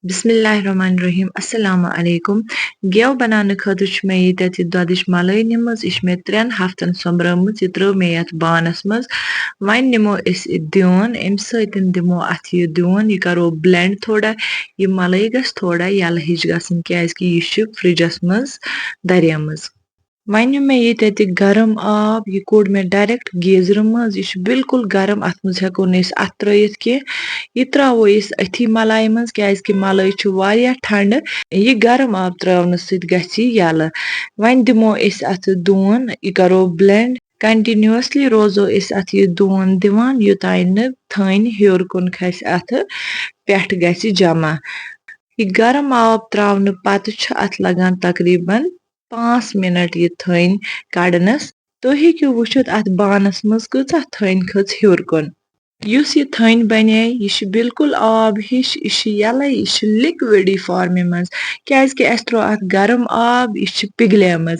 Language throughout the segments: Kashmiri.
Bismillahirrahmanirrahim. Assalamu alaikum. Gev banana khٲطرٕ چھِ مےٚ ییٚتٮ۪تھ یہِ دۄدٕچ ملٲے نِمٕژ یہِ چھِ مےٚ 3 ہفتن سوٚمبرٲمٕژ یہِ ترٲو مےٚ یتھ بانس منٛز وۄنۍ نِمو أسۍ یہِ دیوٗن اَمہِ سۭتۍ دِمو اتھ یہِ دیوٗن یہِ کرو بلینڈ تھوڑا یہِ ملٲے گژھِ تھوڑا یَلہٕ ہِش گژھٕنۍ کیازِ کہِ یہِ چھِ فرجس منٛز دریمٕژ وۄنۍ نیوٗ مےٚ ییٚتٮ۪تھ یہِ گرم آب یہِ کوٚڑ مےٚ ڈایریکٹ گیٖزرٕ منٛز یہِ چھُ بالکُل گرم اتھ منٛز ہٮ۪کو نہٕ أسۍ اتھٕ ترٲیِتھ کینٛہہ یہِ تراوو أسۍ أتھی ملایہِ منٛز کیازِ کہِ ملٲے چھُ واریاہ ٹھنڈٕ یہِ گرم آب تراونہٕ سۭتۍ گژھِ یہِ یَلہٕ وۄنۍ دِمو أسۍ اتھ دوٗن یہِ کرو بلینڈ کنٹِنیوسلی روزو أسۍ اتھ یہِ دوٗن دِوان یوٚتانۍ نہٕ تھٔنۍ ہیوٚر کُن کھسہِ اتھٕ پٮ۪ٹھٕ گژھِ جمع یہِ گرم آب تراونہٕ پتہٕ چھُ اتھ لگان تقریٖبن 5 مِنٹ یہِ تھٔنۍ کڑنس تُہۍ ہیٚکِو وٕچھِتھ اتھ بانس منٛز کۭژاہ تھٔنۍ کھٔژ ہیوٚر کُن یُس یہِ تھٔنۍ بنے یہِ چھِ بالکُل آب ہِش یہِ چھِ یَلے یہِ چھِ لِکوِڈی فارمہِ منٛز کیازِ کہِ اَسہِ تروو اتھ گرم آب یہِ چھِ پِگلیمٕژ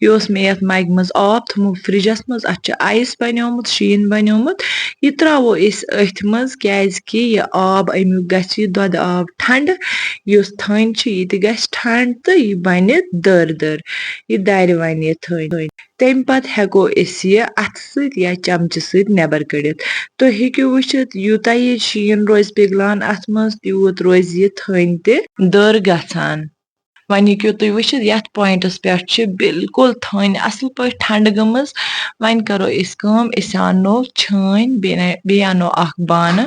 یہِ اوس مےٚ یتھ مگہِ منٛز آب تھومُت فرجس منٛز اتھ چھُ آیِس بنیومُت شیٖن بنیومُت یہِ تراوو أسۍ أتھۍ منٛز کیازِ کہِ یہِ آب امیُک گژھِ یہِ دۄدٕ آب ٹھنڈٕ یُس تھٔنۍ چھِ یہِ تہِ گژھِ ٹھنڈ تہٕ یہِ بنہِ دٔر دٔر یہِ دارِ وۄنۍ یہِ تھٔنۍ تمہِ پتہٕ ہٮ۪کو أسۍ یہِ اَتھٕ سۭتۍ یا چمچہٕ سۭتۍ نٮ۪بر کٔڑِتھ تُہۍ ہیٚکِو وٕچھِتھ یوٗتاہ یہِ شیٖن روزِ پِگلان اتھ منٛز تیوٗت روزِ یہِ تھٔنۍ تہِ دٔر گژھان وۄنۍ ہیٚکِو تُہۍ وٕچھِتھ یتھ پویِنٹس پٮ۪ٹھ چھِ بالکُل تھٔنۍ اصل پٲٹھۍ ٹھنڈٕ گٔمٕژ وۄنۍ کرو أسۍ کٲم أسۍ انو چھٲنۍ بیٚیہِ انو اکھ بانہٕ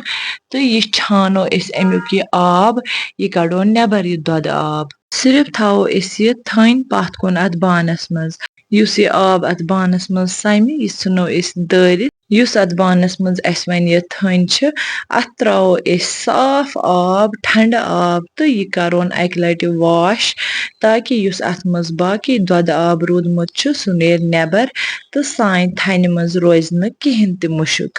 تہٕ یہِ چھانو أسۍ امیُک یہِ آب یہِ کڑو نٮ۪بر یہِ دۄدٕ آب صرف تھاوو أسۍ یہِ تھٔنۍ پتھ کُن اتھ بانس منٛز یُس یہِ آب اتھ بانس منٛز سمہِ یہِ ژھٕنو أسۍ دٲرِتھ یُس اتھ بانس منٛز اسہِ وۄنۍ یہِ تھٔنۍ چھِ اتھ تراوو أسۍ صاف آب ٹھنڈٕ آب تہٕ یہِ کرون اکہِ لٹہِ واش تاکہِ یُس اتھ منٛز باقٕے دۄدٕ آب روٗدمُت چھُ سُہ نیرِ نٮ۪بر تہٕ سانہِ تھنہِ منٛز روزِ نہٕ کِہیٖنۍ تہِ مُشُک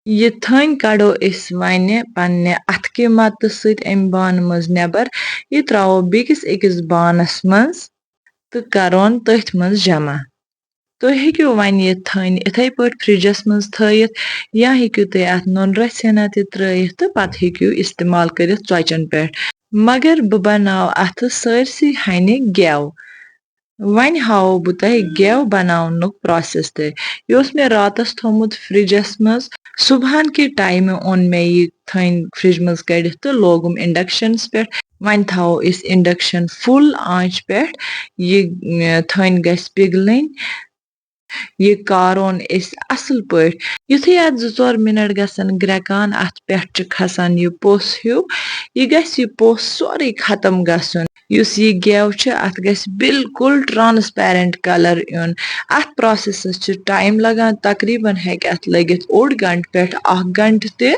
یہِ تھٔنۍ کڑو أسۍ وۄنہِ پننہِ اَتھٕ کہِ مدتہٕ سۭتۍ امہِ بانہٕ منٛز نٮ۪بر یہِ تراوو بیٚکِس أکِس بانس منٛز تہٕ کرون تٔتھۍ منٛز جمع تُہۍ ہیٚکِو وۄنۍ یہِ تھٔنۍ یِتھے پٲٹھۍ فرجس منٛز تھٲیِتھ یا ہیٚکِو تُہۍ اتھ نُنہٕ رژھ ہنا تہِ ترٲیِتھ تہٕ پتہٕ ہیٚکِو استعمال کٔرِتھ ژۄچن پٮ۪ٹھ مگر بہٕ بناو اتھٕ سٲرسٕے ہنہِ گٮ۪و وۄنۍ ہاوو بہٕ تۄہہِ گٮ۪و بناونُک پروسیس تہِ یہِ اوس مےٚ راتس تھومُت فرجس منٛز صبحن کہِ ٹایمہٕ اوٚن مےٚ یہِ تھٔنۍ فرج منٛز کٔڑِتھ تہٕ لوگُم انڈکشنس پٮ۪ٹھ وۄنۍ تھاوو أسۍ انڈکشن فُل آنچ پٮ۪ٹھ یہِ تھٔنۍ گژھِ پِگلٕنۍ یہِ کارون أسۍ اصل پٲٹھۍ یُتھُے اتھ 2-4 مِنٹ گژھن گرٮ۪کان اتھ پٮ۪ٹھ چھُ کھسان یہِ پوٚس ہیوٗ یہِ گژھِ یہِ پوٚس سورُے ختم گژھُن یُس یہِ گٮ۪و چھُ اتھ گژھِ بالکُل ٹرانسپیرنٹ کلر یُن اتھ پروسیسس چھُ ٹایم لگان تقریٖبن ہیٚکہِ اتھ لٔگِتھ 1 گنٹہٕ پٮ۪ٹھ 1 گنٹہٕ تہِ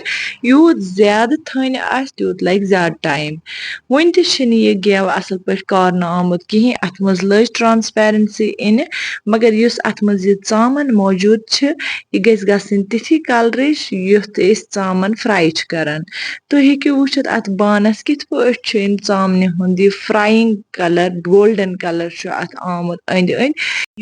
یوٗت زیادٕ تھٔنۍ آسہِ تیوٗت لگہِ زیادٕ ٹایم وُنہِ تہِ چھِنہٕ یہِ گٮ۪و اصل پٲٹھۍ کارنہٕ آمُت کِہیٖنۍ اتھ منٛز لٔج ٹرانسپیرنسی اِنہِ مگر یُس اتھ منٛز یہِ ژامن موجوٗد چھِ یہِ گژھِ گژھٕنۍ تِتھی کلرٕچ یُتھ أسۍ ژامن فراے چھِ کران تُہۍ ہیٚکِو وٕچھِتھ اتھ بانس کِتھ پٲٹھۍ چھُ امہِ ژامنہِ ہُنٛد یہِ فرایِنگ کلر گولڈن کلر چھُ اتھ آمُت أنٛدۍ أنٛدۍ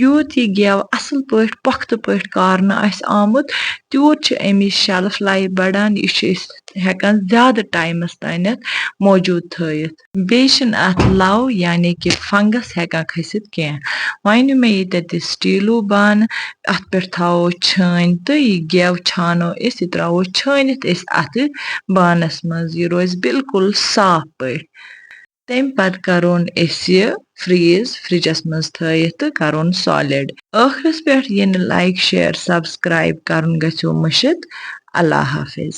یوٗت یہِ گٮ۪و اصل پٲٹھۍ پۄختہٕ پٲٹھۍ کارنہٕ آسہِ آمُت تیوٗت چھِ امِچ شیلف لایف بڑان یہِ چھِ أسۍ ہٮ۪کان زیادٕ ٹایمس تانٮ۪تھ موجوٗد تھٲیِتھ بیٚیہِ چھِنہٕ اتھ لو یعنی کہِ فنگس ہٮ۪کان کھٔسِتھ کینٛہہ وۄنۍ نیوٗ مےٚ ییٚتٮ۪تھ یہِ سٹیٖلوٗ بانہٕ اتھ پٮ۪ٹھ تھاوو چھٲنۍ تہٕ یہِ گٮ۪و چھانو أسۍ یہِ تراوو چھٲنِتھ أسۍ اتھٕ بانس منٛز یہِ روزِ بالکُل صاف پٲٹھۍ تمہِ پتہٕ کرون أسۍ یہِ فریٖز فرجس منٛز تھٲیِتھ تہٕ کرون سالِڈ ٲخرس پٮ۪ٹھ یہِ نہٕ لایک شیر سبسکرایب کرُن گژھیو مٔشِتھ اللہ حافظ